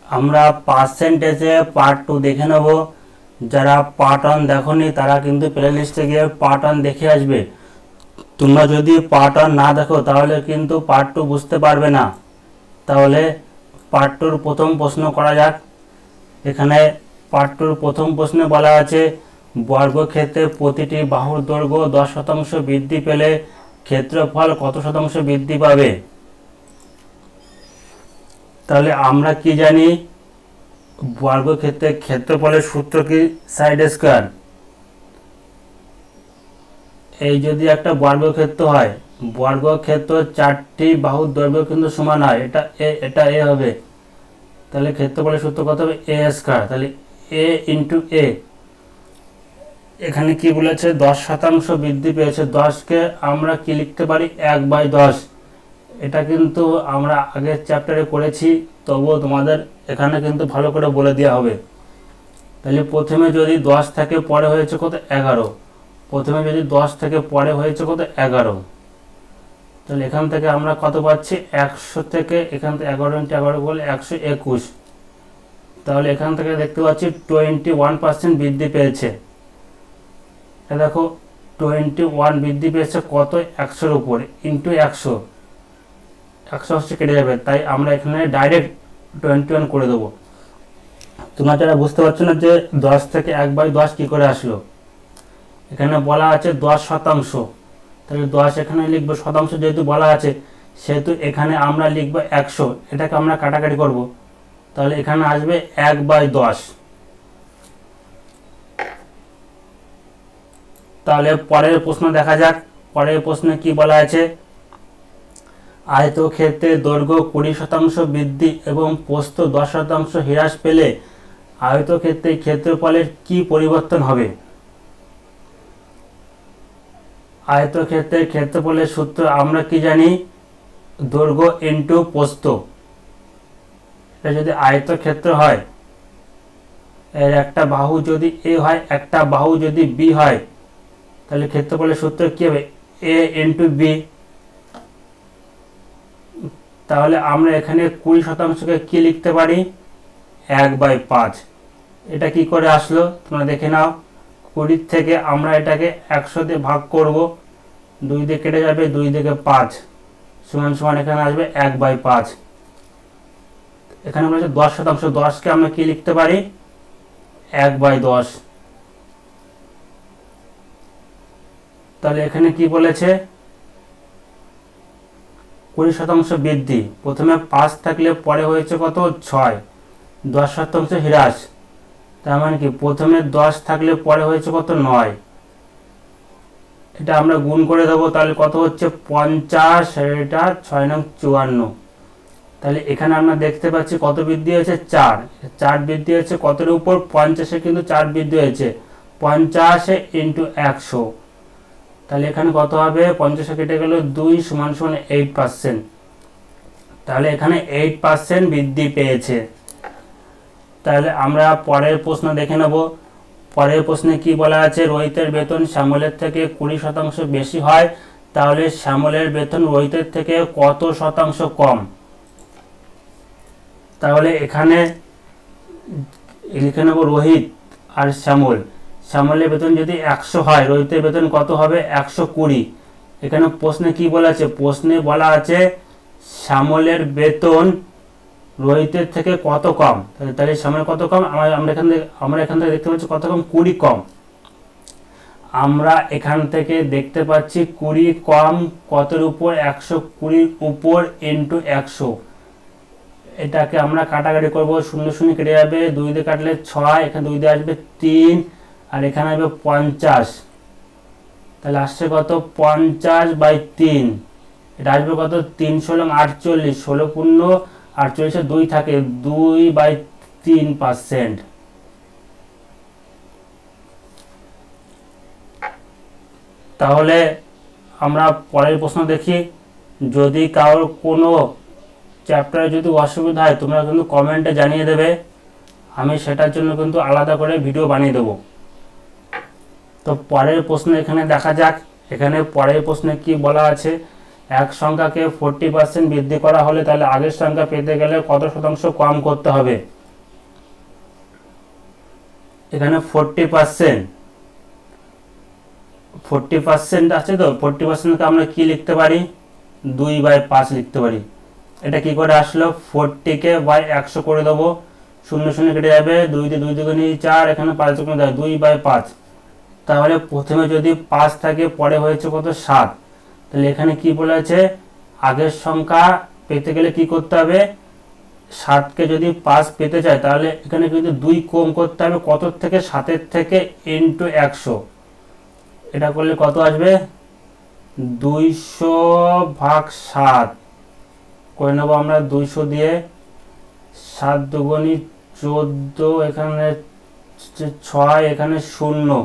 আমরা পার্সেন্টেজে পার্ট 2 দেখে নেব। যারা পার্ট 1 দেখোনি তারা কিন্তু প্লে লিস্টে গিয়ে পার্ট 1 দেখে আসবে। তোমরা যদি পার্ট 1 না দেখো তাহলে কিন্তু পার্ট 2 বুঝতে পারবে না। তাহলে পার্ট 2 এর প্রথম প্রশ্ন করা যাক। এখানে পার্ট 2 এর প্রথম প্রশ্নে বলা আছে বর্গক্ষেত্রে প্রতিটি বাহুর দৈর্ঘ্য 10% বৃদ্ধি পেলে ক্ষেত্রফল কত শতাংশ বৃদ্ধি পাবে। তাহলে আমরা কি জানি, বর্গক্ষেত্রের ক্ষেত্রফলের সূত্র কি সাইড স্কয়ার। এই যদি একটা বর্গক্ষেত্র হয়, বর্গক্ষেত্র 4টি বাহুর দৈর্ঘ্য কিন্তু সমান হয়, এটা এ হবে, তাহলে ক্ষেত্রফলের সূত্র কত হবে এ স্কয়ার। তাহলে এ ইন্টু এ, এখানে কি বলেছে 10% বৃদ্ধি পেয়েছে, 10কে আমরা কি লিখতে পারি 1/10। এটা কিন্তু আমরা আগের চ্যাপ্টারে করেছি, তবুও তোমাদের এখানে কিন্তু ভালো করে বলে দেওয়া হবে। তাহলে প্রথমে যদি 10 থেকে পরে হয়েছে কত 11, প্রথমে যদি 10 থেকে পরে হয়েছে কত 11, তাহলে এখান থেকে আমরা কত পাচ্ছি 100 থেকে এখান থেকে 11 × 11 বলে 121। তাহলে এখান থেকে দেখতে পাচ্ছি 21% বৃদ্ধি পেয়েছে। এটা দেখো 21 বৃদ্ধি পেয়েছে কত 100-এর উপরে ইন্টু 100, 180 কেটে যাবে, তাই আমরা এখানে ডাইরেক্ট 21 করে দেবো। তোমরা যারা বুঝতে পারছো না যে 10 থেকে 1/10 কি করে আসলো, এখানে বলা আছে 10%, তাহলে 10 এখানে লিখবো, শতাংশ যেহেতু বলা আছে সেহেতু এখানে আমরা লিখবো 100, এটাকে আমরা কাটাকাটি করব, তাহলে এখানে আসবে 1/10। তাহলে পরের প্রশ্ন দেখা যাক। পরের প্রশ্নে কি বলা আছে, আয়তক্ষেত্রের দৈর্ঘ্য 20% বৃদ্ধি এবং প্রস্থ 10% হ্রাস পেলে আয়তক্ষেত্রের ক্ষেত্রফলের কি পরিবর্তন হবে। আয়তক্ষেত্রের ক্ষেত্রফলের সূত্র আমরা কি জানি, দৈর্ঘ্য ইন্টু প্রস্থ। এটা যদি আয়তক্ষেত্র হয়, এর একটা বাহু যদি এ হয়, একটা বাহু যদি বি হয়, তাহলে ক্ষেত্রফলের সূত্র কি হবে এ ইন্টু বি। তাহলে আমরা এখানে 20%কে কি লিখতে পারি 1/5। এটা কি করে আসলো তোমরা দেখে নাও। 20 থেকে আমরা এটাকে 100 দিয়ে ভাগ করব, 2 দিয়ে কেটে যাবে, 2 থেকে 5 সমান সমান এখানে আসবে 1/5। এখানে বলেছে 10%, 10কে আমরা কি লিখতে পারি 1/10। তাহলে এখানে কি বলেছে 20% বৃদ্ধি, প্রথমে 5 থাকলে পরে হয়েছে কত 6, 10% হ্রাস, তার মানে কি প্রথমে 10 থাকলে পরে হয়েছে কত 9, এটা আমরা গুণ করে দেবো, তাহলে কত হচ্ছে 50, এটা 6 নং 54। তাহলে এখানে আমরা দেখতে পাচ্ছি কত বৃদ্ধি হয়েছে 4 বৃদ্ধি হয়েছে কতের উপর 50-এ, কিন্তু 4 বৃদ্ধি হয়েছে 50 ইন্টু 100। তাহলে এখানে কত হবে 50 কেটে গেল 2 সমান সমান 8%। তাহলে এখানে 8% বৃদ্ধি পেয়েছে। তাহলে আমরা পরের প্রশ্ন দেখে নেব। পরের প্রশ্নে কি বলা আছে, রোহিতের বেতন শ্যামলের থেকে 20% বেশি হয়, তাহলে শ্যামলের বেতন রোহিতের থেকে কত শতাংশ কম। তাহলে এখানে লিখে নেব রোহিত আর শ্যামল। শ্যামলের বেতন যদি 100 হয়, রোহিতের বেতন কত হবে 120। এখানে প্রশ্নে কি বলা আছে, প্রশ্নে বলা আছে শ্যামলের বেতন রোহিতের থেকে কত কম। তাহলে শ্যামলের কত কম, আমরা এখান থেকে দেখতে পাচ্ছি কত কম 20 কম। আমরা এখান থেকে দেখতে পাচ্ছি 20 কম কতের উপর 120 উপর ইন্টু 100। এটাকে আমরা কাটাকাটি করব, 0 0 কেটে যাবে, 2 দিয়ে কাটলে 6, এখানে 2 দিয়ে আসবে 3, আর এখানে আসবে 50। তাহলে আসছে কত 50/3, এটা আসবে কত 3 16 48, 16 পূর্ণ 48 2 থাকে, 2/3%। তাহলে আমরা পরের প্রশ্ন দেখি। যদি কারোর কোনো চ্যাপ্টারে যদি অসুবিধা হয় তোমরা কিন্তু কমেন্টে জানিয়ে দেবে, আমি সেটার জন্য কিন্তু আলাদা করে ভিডিও বানিয়ে দেবো। তো পরের প্রশ্ন এখানে দেখা যাক। এখানে পরের প্রশ্নে কি বলা আছে, এক সংখ্যাকে 40% বৃদ্ধি করা হলে তাহলে আগের সংখ্যা পেতে গেলে কত শতাংশ কম করতে হবে। এখানে 40% আছে, তো 40%কে আমরা কি লিখতে পারি, 2/5 লিখতে পারি। এটা কি করে আসলো, 40কে বাই 100 করে দেবো, 0 0 কেটে যাবে, 2 দিয়ে 2 দুগুণে 4, এখানে 5 দুগুণে 2/5। তাহলে প্রথমে যদি 5 থাকে, পরে হয়েছে কত, 7। তাহলে এখানে কি বলেছে, আগের সংখ্যা পেতে গেলে কি করতে হবে, 7কে যদি 5 পেতে চাই তাহলে এখানে কিন্তু 2 কম করতে হবে, কত থেকে, 7-এর থেকে, ইন্টু 100। এটা করলে কত আসবে, 200/7 করে নেবো আমরা। 200 দিয়ে 7 দুগুণি 14, এখানে 6, এখানে 0,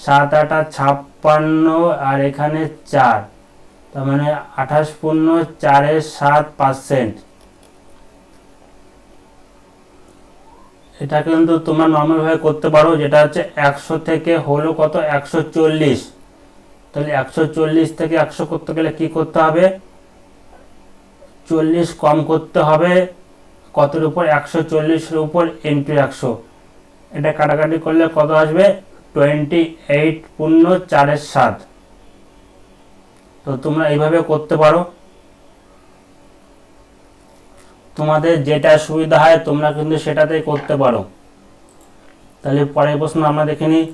7 8 56, আর এখানে 4, তার মানে 28.475%। এটা কিন্তু তোমরা নর্মাল ভাবে করতে পারো, যেটা হচ্ছে 100 থেকে হলো কত, 140। তাহলে 140 থেকে 100 করতে গেলে কি করতে হবে, 40 কম করতে হবে, কতের উপর, 140-এর উপর, ইন্টু 100। এটা কাটাকাটি করলে কত আসবে, 28.475। তো তোমরা এইভাবে করতে পারো, তোমাদের যেটা সুবিধা হয় তোমরা কিন্তু সেটাতেই করতে পারো। তাহলে পরের প্রশ্ন আমরা দেখে নিই,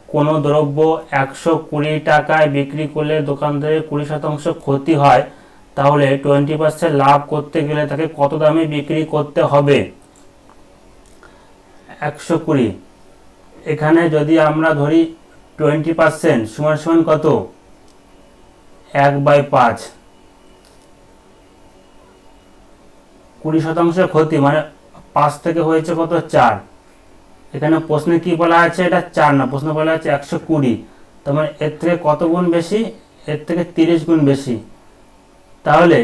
কোনো দ্রব্য 120 টাকায় বিক্রি করলে দোকানদারের 20% ক্ষতি হয়, তাহলে 20% লাভ করতে গেলে তাকে কত দামে বিক্রি করতে হবে। 120, এখানে যদি আমরা ধরি 20% সমান সমান কত, 1/5। 20% ক্ষতি মানে 5 থেকে হয়েছে কত, 4। এখানে প্রশ্নে কি বলা আছে, এটা 4 না, প্রশ্ন বলা আছে 120। তার মানে এর থেকে কত গুণ বেশি, এর থেকে 30 গুণ বেশি। তাহলে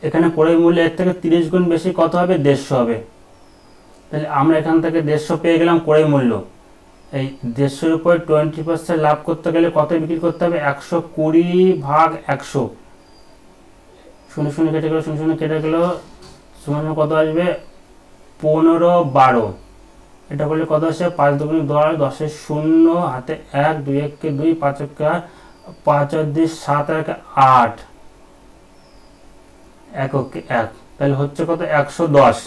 এখানে ক্রয় মূল্য এর থেকে 30 গুণ বেশি, কত হবে, 150 হবে। তাহলে আমরা এখান থেকে 150 পেয়ে গেলাম ক্রয় মূল্য। এই 150-এর উপর 20% লাভ করতে গেলে কত বিক্রি করতে হবে, 120/100। 0 0 কেটে গেল, 0 0 কেটে গেল, সমান কত আসবে, 15/12। এটা করলে কত আসে, 5 দুগুণে 10, 10-এর 0, হাতে 1, 2 1 2, 5 1 5 আর 2 7 আর 8, 1 1। তাহলে হচ্ছে কত, 110।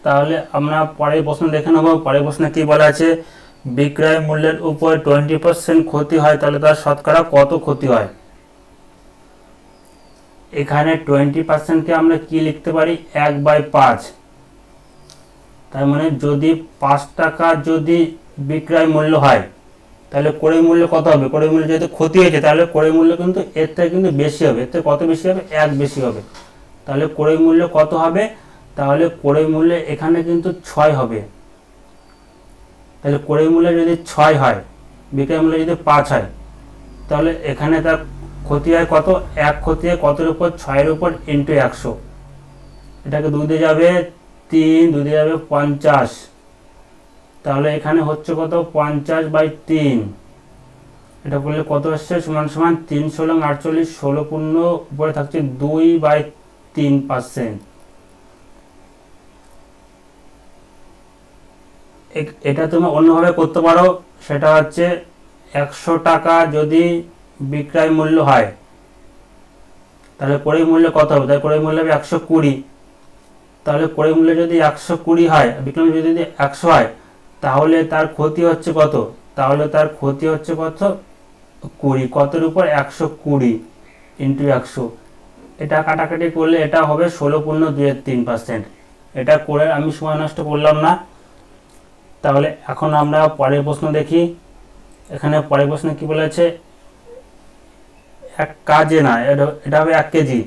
তাহলে আমরা পরের প্রশ্ন দেখে নেব। পরের প্রশ্নে কি বলা আছে, বিক্রয় মূল্যের উপর 20% ক্ষতি হয়, তাহলে তার শতকরা কত ক্ষতি হয়। এখানে 20%কে আমরা কি লিখতে পারি, 1/5। তার মানে যদি 5 টাকা যদি বিক্রয় মূল্য হয়, তাহলে ক্রয় মূল্য কত হবে, ক্রয় মূল্য যেহেতু ক্ষতি হয়েছে তাহলে ক্রয় মূল্য কিন্তু এর থেকে কিন্তু বেশি হবে। এর থেকে কত বেশি হবে, 1 বেশি হবে। তাহলে ক্রয় মূল্য কত হবে, তাহলে ক্রয় মূল্য এখানে কিন্তু 6 হবে। তাহলে ক্রয় মূল্য যদি 6 হয়, বিক্রয় মূল্য যদি 5 হয়, তাহলে এখানে তার ক্ষতি হয় কত, 1 ক্ষতি হয় কতের উপর, 6-এর উপর, ইন্টু 100। এটাকে 2 দিয়ে যাবে 3, 2 দিয়ে যাবে 50। তাহলে এখানে হচ্ছে কত, 50/3। এটা করলে কত আসছে, সমান সমান 3 16 48, 16 পূর্ণ, উপরে থাকছে 2/3%। এটা তুমি অন্যভাবে করতে পারো, সেটা হচ্ছে 100 টাকা যদি বিক্রয় মূল্য হয়, তাহলে ক্রয় মূল্য কত হবে, তাহলে ক্রয় মূল্য হবে 120। তাহলে ক্রয় মূল্য যদি 120 হয়, বিক্রয় মূল্য যদি 100 হয়, তাহলে তার ক্ষতি হচ্ছে কত, তাহলে তার ক্ষতি হচ্ছে কত, 20, কতের উপর, 120 ইন্টু 100। এটা কাটাকাটি করলে এটা হবে 16.23%। এটা করে আমি সময় নষ্ট করলাম না। তাহলে এখন আমরা পরের প্রশ্ন দেখি। এখানে পরের প্রশ্নে কি বলেছে, এক কাজে না, এটা হবে 1 কেজি।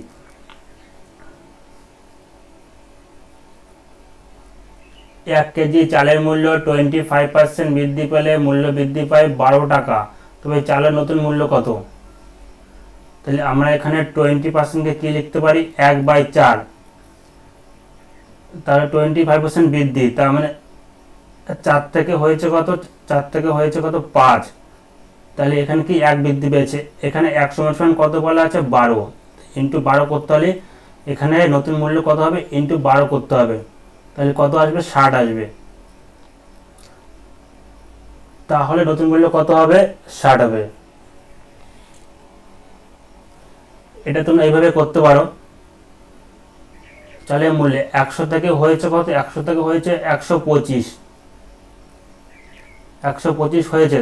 1 কেজি চালের মূল্য 25% বৃদ্ধি পেলে মূল্য বৃদ্ধি পায় 12 টাকা, তবে চালের নতুন মূল্য কত। তাহলে আমরা এখানে 20%কে কি লিখতে পারি, 1/4। তাহলে 25% বৃদ্ধি, তার মানে 4 থেকে হয়েছে কত, 4 থেকে হয়েছে কত, 5। তাহলে এখানে কি 1 বৃদ্ধি পেয়েছে, এখানে 1 সমান সমান কত বলা আছে, 12। ইন্টু 12 করতে হলে এখানে নতুন মূল্য কত হবে, ইন্টু 12 করতে হবে, তাহলে কত আসবে, 60 আসবে। তাহলে নতুন মূল্য কত হবে, 60 হবে। এটা তোমরা এইভাবে করতে পারো। তাহলে মূল্যে 100 থেকে হয়েছে কত, 100 থেকে হয়েছে 125, 125 হয়েছে।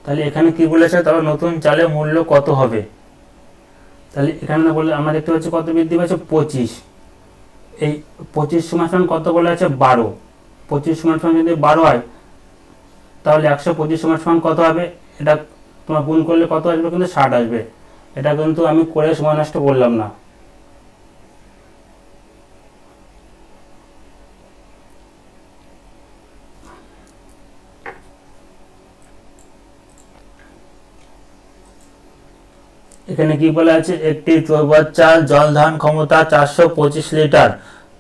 তাহলে এখানে কি বলেছে, তাহলে নতুন চালের মূল্য কত হবে, তাহলে এখানে বলে আমরা দেখতে পাচ্ছি কত বৃদ্ধি পাচ্ছে, 25। এই 25 সমান কত বলে আছে, 12। 25 সমান যদি 12 হয় তাহলে 125 সমান কত হবে, এটা তোমার গুণ করলে কত আসবে, কিন্তু 60 আসবে। এটা কিন্তু আমি করে সময় নষ্ট করলাম না। এখানে কি বলা আছে, একটি চৌবাচ্চার চাল জল ধারণ ক্ষমতা 425 লিটার,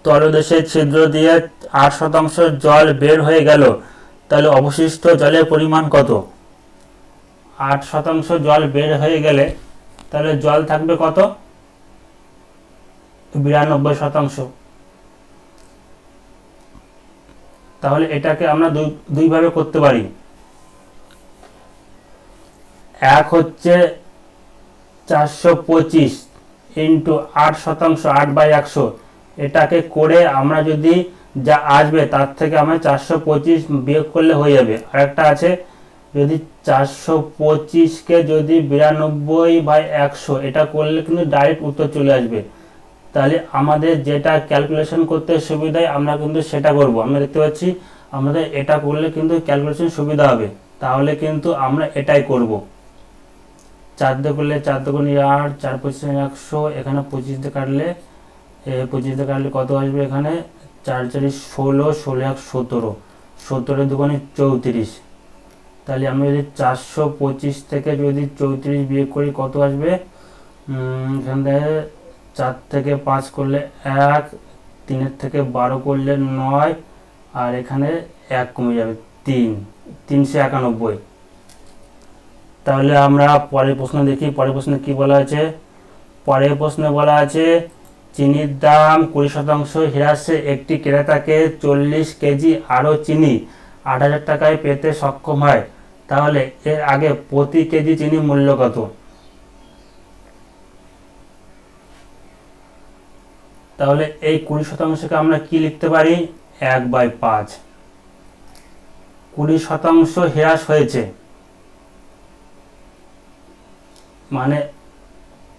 তলদেশের ছিদ্র দিয়ে 8% জল বের হয়ে গেল, তাহলে অবশিষ্ট জলের পরিমাণ কত। 8% জল বের হয়ে গেলে তাহলে জল থাকবে কত, 92%। তাহলে এটাকে আমরা দুইভাবে করতে পারি। এক হচ্ছে 425 ইন্টু 8%, 8/100, এটাকে করে আমরা যদি যা আসবে তার থেকে আমরা 425 বিয়োগ করলে হয়ে যাবে। আরেকটা আছে, যদি 425কে যদি 92/100 এটা করলে কিন্তু ডাইরেক্ট উত্তর চলে আসবে। তাহলে আমাদের যেটা ক্যালকুলেশন করতে সুবিধায় আমরা কিন্তু সেটা করব। আমরা দেখতে পাচ্ছি আমাদের এটা করলে কিন্তু ক্যালকুলেশন সুবিধা হবে, তাহলে কিন্তু আমরা এটাই করব। 4 দিয়ে করলে 4 দুগুণে 8, 4 25 100, এখানে 25 দিয়ে কাটলে 25 দিয়ে কাটলে কত আসবে, এখানে 4 4 16, 16 17, 17 দুগুণে 34। তাহলে আমরা যদি 425 থেকে যদি 34 বিয়োগ করি কত আসবে, এখানে 4 থেকে 5 করলে 1, 3 থেকে 12 করলে 9, আর এখানে 1 কমে যাবে 3, 391। তাহলে আমরা পরের প্রশ্ন দেখি। পরের প্রশ্নে কি বলা আছে, পরের প্রশ্নে বলা আছে চিনির দাম 20% হ্রাসে একটি ক্রেতাকে 40 কেজি আরও চিনি 8,000 টাকায় পেতে সক্ষম হয়, তাহলে এর আগে প্রতি কেজি চিনি মূল্য কত। তাহলে এই 20%কে আমরা কি লিখতে পারি, 1/5। 20% হ্রাস হয়েছে মানে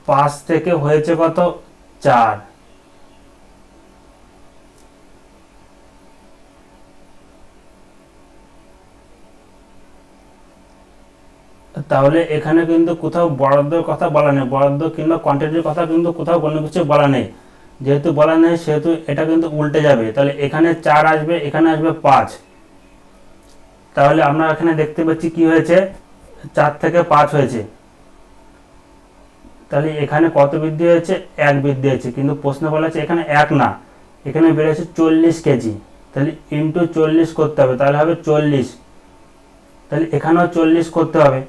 5 থেকে হয়েছে কত, 4। তাহলে এখানে কিন্তু কোথাও বরাদ্দের কথা বলা নেই, বরাদ্দ কিংবা কোয়ান্টিটির কথা কিন্তু কোথাও কোনো কিছু বলা নেই। যেহেতু বলা নেই সেহেতু এটা কিন্তু উল্টে যাবে। তাহলে এখানে 4 আসবে, এখানে আসবে 5। তাহলে আমরা এখানে দেখতে পাচ্ছি কি হয়েছে, 4 থেকে 5 হয়েছে। তাহলে এখানে কত বৃদ্ধি হয়েছে, 1 বৃদ্ধি হয়েছে। কিন্তু প্রশ্ন বলা আছে এখানে 1 না, এখানে বেড়েছে 40 কেজি। তাহলে ইন্টু 40 করতে হবে, তাহলে হবে 40। তাহলে এখানেও 40 করতে হবে,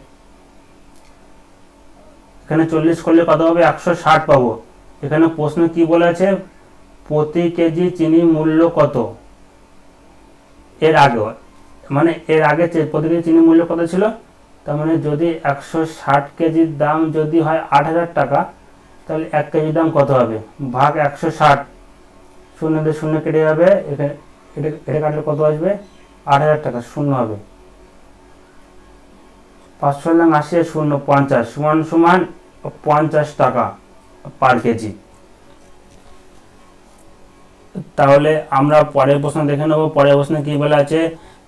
এখানে 40 করলে কত হবে, 160 পাবো। এখানে প্রশ্ন কি বলা আছে, প্রতি কেজি চিনি মূল্য কত। এর আগে মানে এর আগে প্রতি কেজি চিনি মূল্য কত ছিল, তার মানে যদি 160 কেজির দাম যদি হয় 8,000 টাকা, তাহলে 1 কেজির দাম কত হবে, ভাগ 160, শূন্য দিয়ে শূন্য কেটে যাবে, এটা কাটলে কত আসবে, 8,000 টাকা, শূন্য হবে। 580 শূন্য 50 সমান সমান 50 টাকা পার কেজি। তাহলে আমরা পরের প্রশ্ন দেখে নেব। পরের প্রশ্নে কি বলা আছে,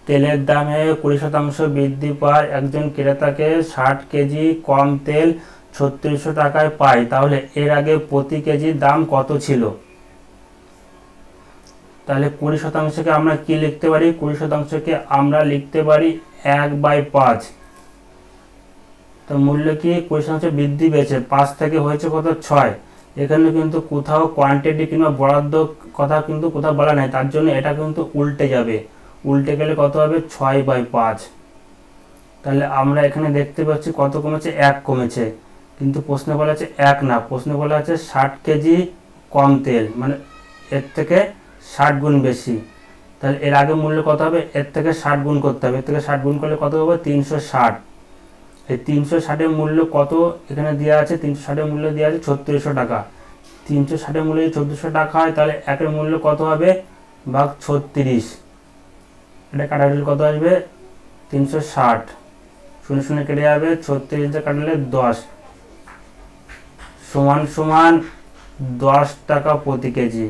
তেলের দামে 20% বৃদ্ধি পায় একজন ক্রেতাকে 60 কেজি কম তেল 3600 টাকায় পায়, তাহলে এর আগে প্রতি কেজি দাম কত ছিল। তাহলে 20%কে আমরা কি লিখতে পারি, 20%কে আমরা লিখতে পারি 1/5। তো মূল্য কি, 20% বৃদ্ধি পেয়েছে, 5 থেকে হয়েছে কত, 6। এখানে কিন্তু কোথাও কোয়ান্টিটি কিংবা বরাদ্দ কথা কিন্তু কোথাও বলা নাই, তার জন্য এটা কিন্তু উল্টে যাবে। উল্টে গেলে কত হবে, 6/5। তাহলে আমরা এখানে দেখতে পাচ্ছি কত কমেছে, 1 কমেছে। কিন্তু প্রশ্নে বলা আছে 1 না, প্রশ্নে বলা আছে 60 কেজি কম তেল, মানে এর থেকে 60 গুণ বেশি। তাহলে এর আগে মূল্য কত হবে, এর থেকে 60 গুণ করতে হবে, এর থেকে 60 গুণ করলে কত হবে 360। এই 360-এর মূল্য কত এখানে দেওয়া আছে, 360-এর মূল্য দেওয়া আছে 3600 টাকা। 360-এর মূল্য যদি 3600 টাকা হয় তাহলে একের মূল্য কত হবে ভাগ 36, এটা কাটালে কত আসবে 360, 0 কেটে যাবে, 36 কাটলে 10 সমান সমান 10 টাকা প্রতি কেজি।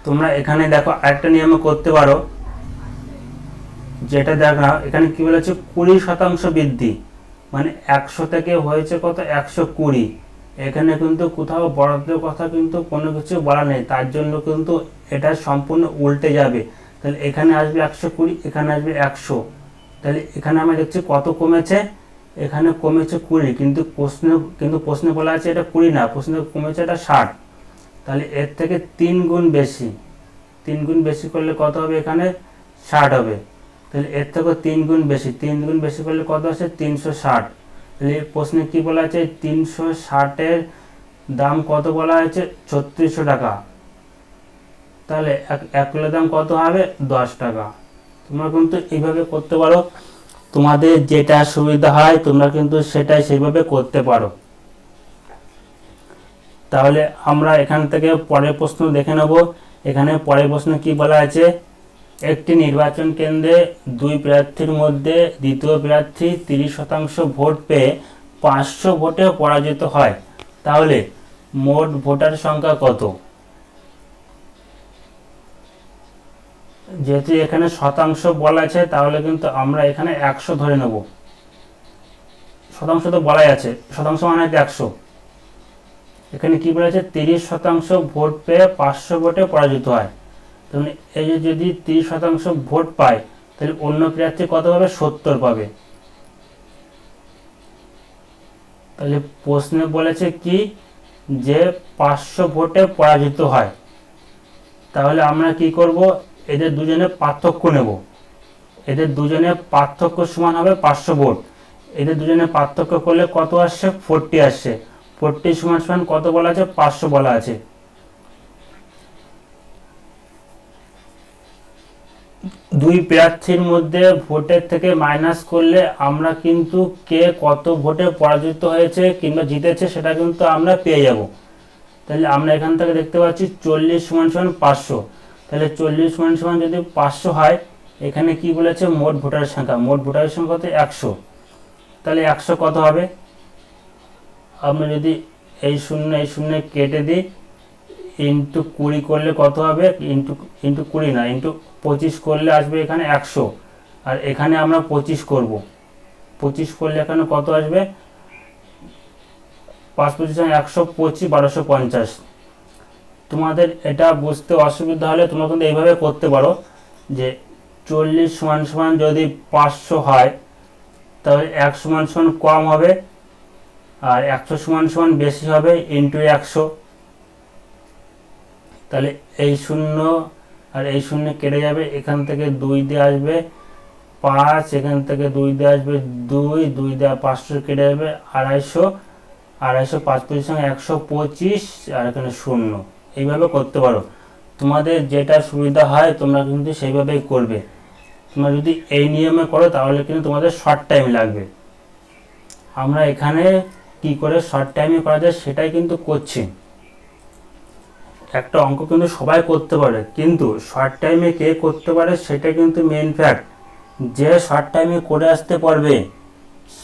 তোমরা এখানে দেখো আরেকটা নিয়মে করতে পারো, যেটা দেখা এখানে কি বলেছে 20% বৃদ্ধি, মানে 100 থেকে হয়েছে কত 120। এখানে কিন্তু কোথাও বরাদ্দের কথা কিন্তু কোনো কিছু বলা নেই, তার জন্য কিন্তু এটা সম্পূর্ণ উল্টে যাবে। তাহলে এখানে আসবে 120, এখানে আসবে 100। তাহলে এখানে আমরা দেখছি কত কমেছে, এখানে কমেছে 20, কিন্তু প্রশ্নে বলা আছে এটা 20 না, প্রশ্নে কমেছে এটা 60। তাহলে এর থেকে 3 গুণ বেশি, 3 গুণ বেশি করলে কত হবে, এখানে 60 হবে। তাহলে এর থেকে 3 গুণ বেশি, 3 গুণ বেশি করলে কত আসে 360। তাহলে প্রশ্নে কি বলা আছে 360-এর দাম কত বলা হয়েছে 3600 টাকা। তাহলে 1 কিলোর দাম কত হবে 10 টাকা। তোমরা কিন্তু এইভাবে করতে পারো, তোমাদের যেটা সুবিধা হয় তোমরা কিন্তু সেটাই সেইভাবে করতে পারো। তাহলে আমরা এখান থেকে পরের প্রশ্ন দেখে নেব। এখানে পরের প্রশ্ন কি বলা আছে, একটি নির্বাচন কেন্দ্রে 2 প্রার্থীর মধ্যে দ্বিতীয় প্রার্থী 30% ভোট পেয়ে 500 ভোটে পরাজিত হয়, তাহলে মোট ভোটার সংখ্যা কত? যেহেতু এখানে শতাংশ বলা আছে তাহলে কিন্তু আমরা এখানে 100 ধরে নেব, শতাংশ তো বলাই আছে, শতাংশ মানে 100। এখানে কি বলেছে 30% ভোট পেয়ে 500 ভোটে পরাজিত হয়, তাহলে এই যে যদি 30% ভোট পায় তাহলে অন্য প্রার্থী কত পাবে 70 পাবে। তাহলে প্রশ্নে বলেছে কি যে 500 ভোটে পরাজিত হয়, তাহলে আমরা কি করব, এদের দুজনের পার্থক্য নেব, এদের দুজনের পার্থক্য সমান হবে 500 ভোট। এদের দুজনের পার্থক্য করলে কত আসছে 40 আসছে, 40 সমান সমান কত বলা আছে 500 বলা আছে। দুই প্রার্থীর মধ্যে ভোটের থেকে মাইনাস করলে আমরা কিন্তু কে কত ভোটে পরাজিত হয়েছে কিংবা জিতেছে সেটা কিন্তু আমরা পেয়ে যাব। তাহলে আমরা এখান থেকে দেখতে পাচ্ছি 40 সমান সমান 500, তাহলে 40 সমান সমান যদি 500 হয়, এখানে কি বলেছে মোট ভোটারের সংখ্যা, মোট ভোটারের সংখ্যা কত 100। তাহলে 100 কত হবে, আমরা যদি এই শূন্য কেটে দিই, ইন্টু 20 করলে কত হবে, ইন্টু 20 না, ইন্টু 25 করলে আসবে এখানে 100, আর এখানে আমরা 25 করব, 25 করলে এখানে কত আসবে 5 25 125, 1250। তোমাদের এটা বুঝতে অসুবিধা হলে তোমরা কিন্তু এইভাবে করতে পারো যে 40 সমান সমান যদি 500 হয় তাহলে 1 সমান সমান কম হবে, আর 100 সমান সমান বেশি হবে, ইন্টু 100। তাহলে এই শূন্য আর এই শূন্য কেটে যাবে, এখান থেকে 2 দিয়ে আসবে 5, এখান থেকে 2 দিয়ে আসবে 2 দিয়ে 500 কেটে যাবে 250, 5 25 125, আর এখানে 0। এইভাবে করতে পারো, তোমাদের যেটা সুবিধা হয় তোমরা কিন্তু সেইভাবেই করবে। তোমরা যদি এই নিয়মে করো তাহলে কিন্তু তোমাদের শর্ট টাইম লাগবে। আমরা এখানে কি করে শর্ট টাইমে করা যায় সেটাই কিন্তু করছি। একটা অঙ্ক কিন্তু সবাই করতে পারে, কিন্তু শর্ট টাইমে কে করতে পারে সেটা কিন্তু মেইন ফ্যাক্ট। যে শর্ট টাইমে করে আসতে পারবে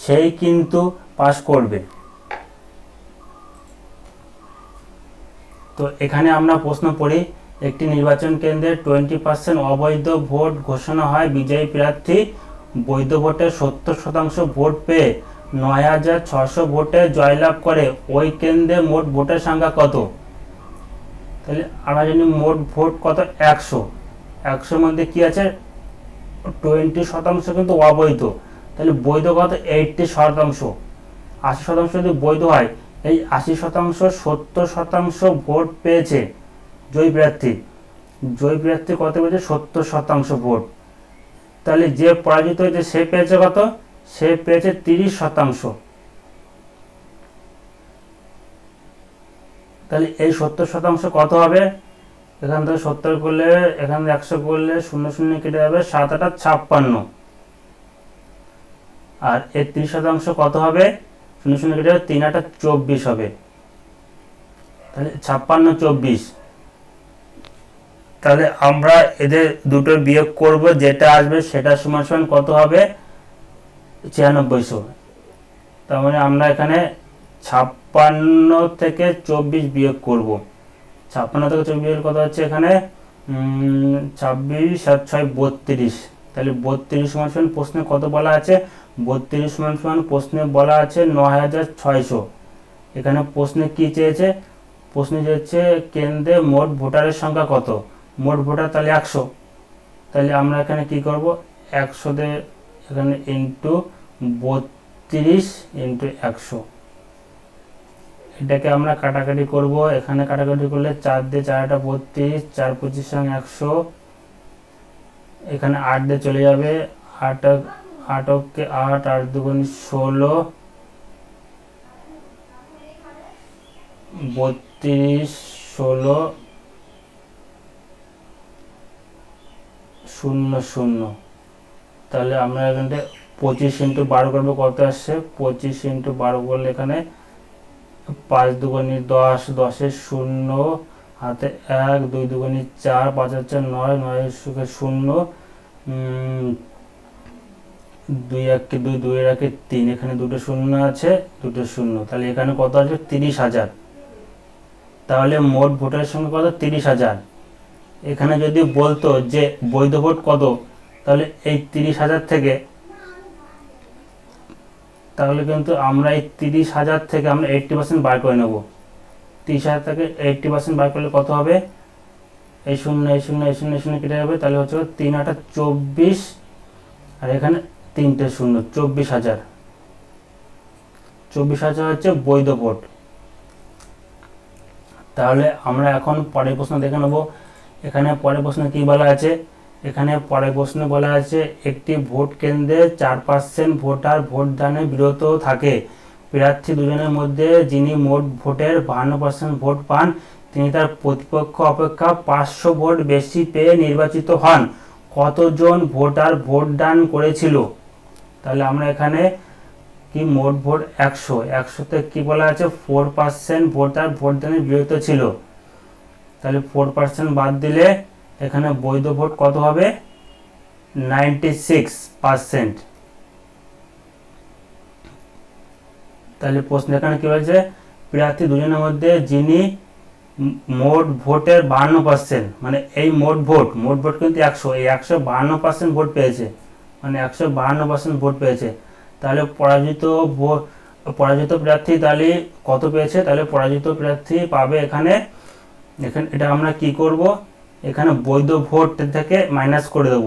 সেই কিন্তু পাস করবে। তো এখানে আমরা প্রশ্ন পড়ি, একটি নির্বাচন কেন্দ্রে 20% অবৈধ ভোট ঘোষণা হয়, বিজয়ী প্রার্থী বৈধ ভোটে 70% ভোট পেয়ে 9600 ভোটে জয়লাভ করে, ওই কেন্দ্রে মোট ভোটের সংখ্যা কত? তাহলে আমরা জানি মোট ভোট কত 100, 100-এর মধ্যে কি আছে 20% কিন্তু অবৈধ, তাহলে বৈধ কত 80%। 80% যদি বৈধ হয়, এই 80% 70% ভোট পেয়েছে জয়ী প্রার্থী, জয়ী প্রার্থী কত পেয়েছে 70% ভোট। তাহলে যে পরাজিত হয়েছে সে পেয়েছে কত, সে পেয়েছে 30%। তাহলে এই 70% কত হবে? এখান থেকে 70 করলে, এখান থেকে 100 করলে 0 0 কেটে যাবে, 7 8 56। আর এর 30% কত হবে? 0 0 কেটে যাবে, 3 8 24 হবে। তাহলে 56 24। তাহলে আমরা এদের দুটো বিয়োগ করব, যেটা আসবে সেটা সমান সমান কত হবে? 9600। তার মানে আমরা এখানে 56 থেকে 24 বিয়োগ করব। 56 থেকে 24 বিয়োগ কত হচ্ছে এখানে? 26 আর 6 32। তাহলে 32 সমান সমান প্রশ্নে কত বলা আছে? 32 সমান সমান প্রশ্নে বলা আছে 9600। এখানে প্রশ্নে কি চেয়েছে? প্রশ্নে চেয়েছে কেন্দ্রে মোট ভোটারের সংখ্যা কত? মোট ভোটার তাহলে 100। তাহলে আমরা এখানে কি করব? 100 দিয়ে এখানে ইন্টু 32 ইন্টু 100। এটাকে আমরা কাটাকাটি করব। এখানে কাটাকাটি করলে 4 দিয়ে 4 টা 32, 4 25 সঙ্গে 100। এখানে 8 দিয়ে চলে যাবে, 8 8 কে 8, 8 2 16, 32 16 0 0। তাহলে আমরা এখানে 25 ইন্টু 12 করবো, কত আসছে? 25 ইন্টু 12 করলে এখানে 5 2 10, 10 এর 0 হাতে 1, 2 2 4, 5 4 9, 9 সুখে 0, 2 1 কে 2, 2 এর 1 3, এখানে দুটো শূন্য আছে, দুটো শূন্য। তাহলে এখানে কত আসবে? 30,000। তাহলে মোট ভোটারের সংখ্যা কত? 30,000। এখানে যদি বলতো যে বৈধ ভোট কত, তাহলে এই 30,000 থেকে, তাহলে কিন্তু আমরা এই 30,000 থেকে আমরা 80% বার করে নেব। 30,000 থেকে 80% বার করলে কত হবে? এই 0 এই 0 এই 0 এই 0 কেটে যাবে। তাহলে হচ্ছে 3 8 24, আর এখানে 3টে 0, 24,000। 24,000 হচ্ছে বৈধ ভোট। তাহলে আমরা এখন পরের প্রশ্ন দেখে নেব। এখানে পরের প্রশ্নে কি বলা আছে? এখানে পরের প্রশ্নে বলা আছে একটি ভোট কেন্দ্রে 4% ভোটার ভোটদানে বিরত থাকে। প্রার্থী দুজনের মধ্যে যিনি মোট ভোটের 52% ভোট পান, তিনি তার প্রতিপক্ষ অপেক্ষা 500 ভোট বেশি পেয়ে নির্বাচিত হন। কতজন ভোটার ভোটদান করেছিল? তাহলে আমরা এখানে কি মোট ভোট 100, 100তে কি বলা আছে? 4% ভোটার ভোটদানে বিরত ছিল। তাহলে 4% বাদ দিলে এখানে বৈধ ভোট কত হবে? 96%। তাহলে প্রশ্ন এখানে কি বলছে? প্রার্থী দুজনের মধ্যে যিনি মোট ভোটের 52%, মানে এই মোট ভোট কিন্তু 100, এই 100 52% ভোট পেয়েছে, মানে 152% ভোট পেয়েছে। তাহলে পরাজিত প্রার্থী তাহলে কত পেয়েছে? তাহলে পরাজিত প্রার্থী পাবে এখানে এটা আমরা কি করব? এখানে বৈধ ভোট থেকে মাইনাস করে দেব।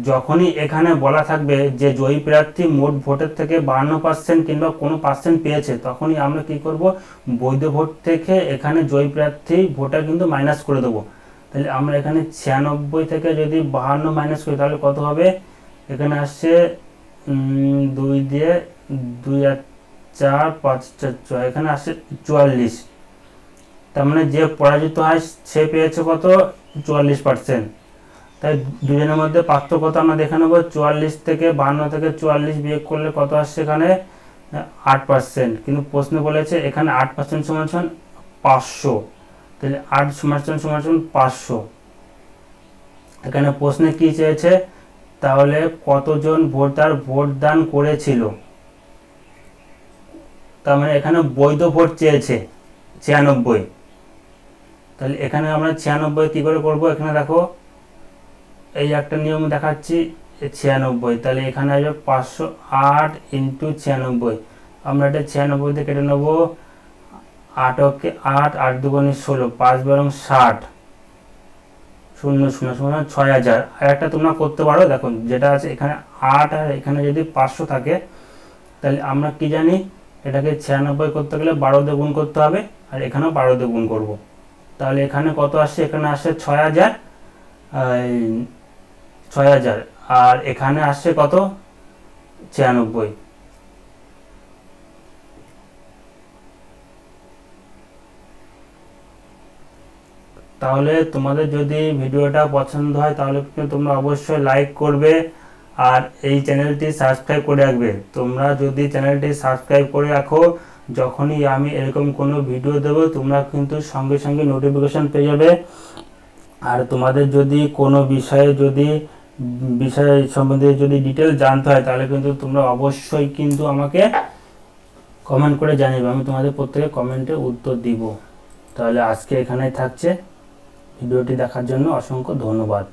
যখনই এখানে বলা থাকবে যে জয়ী প্রার্থী মোট ভোটের থেকে 52% কিংবা কোনো পার্সেন্ট পেয়েছে, তখনই আমরা কি করব? বৈধ ভোট থেকে এখানে জয়ী প্রার্থী ভোটার কিন্তু মাইনাস করে দেবো। তাহলে আমরা এখানে 96 থেকে যদি 52 মাইনাস করি, তাহলে কত হবে? এখানে আসছে 2 দিয়ে 2 আর 4, 5 4 6, এখানে আসছে 44। তার মানে যে পরাজিত হয় সে পেয়েছে কত? 44%। তাই দুজনের মধ্যে পার্থক্য কত আমরা দেখে নেব। 44 থেকে 52 থেকে 44 বিয়োগ করলে কত আসছে? এখানে 8%। কিন্তু প্রশ্ন বলেছে এখানে 8% সমান সমান 500। তাহলে 8 সমান সমান 500। এখানে প্রশ্নে কি চেয়েছে? তাহলে কতজন ভোটার ভোটদান করেছিল? তার মানে এখানে বৈধ ভোট চেয়েছে 96। তাহলে এখানে আমরা 96 কি করে করব? এখানে দেখো এই একটা নিয়ম দেখাচ্ছি, 96। তাহলে এখানে আসবে 508 ইন্টু 96। আমরা এটা 96 দিয়ে কেটে নেবো। 8 কে 8, 8 2 16, 5 12 60, 0 0 0 6000। আর একটা তোমরা করতে পারো, দেখো যেটা আছে এখানে 8 আর এখানে যদি 500 থাকে, তাহলে আমরা কি জানি? এটাকে 96 করতে গেলে 12 দিয়ে গুণ করতে হবে, আর এখানেও 12 দিয়ে গুণ করব। তাহলে এখানে কত আসছে? এখানে আসছে 6000, 6000, আর এখানে আসছে কত? 96। তাহলে তোমাদের যদি ভিডিওটা পছন্দ হয় তাহলে কিন্তু তোমরা অবশ্যই লাইক করবে আর এই চ্যানেলটি সাবস্ক্রাইব করে রাখবে। তোমরা যদি চ্যানেলটি সাবস্ক্রাইব করে রাখো, যখনই আমি এরকম কোনো ভিডিও দেবো তোমরা কিন্তু সঙ্গে সঙ্গে নোটিফিকেশন পেয়ে যাবে। আর তোমাদের যদি কোনো বিষয় সম্বন্ধে যদি ডিটেল জানতে হয় তাহলে কিন্তু তোমরা অবশ্যই কিন্তু আমাকে কমেন্ট করে জানাবে, আমি তোমাদের প্রত্যেকের কমেন্টে উত্তর দিব। তাহলে আজকে এখানেই থাকছে, ভিডিওটি দেখার জন্য অসংখ্য ধন্যবাদ।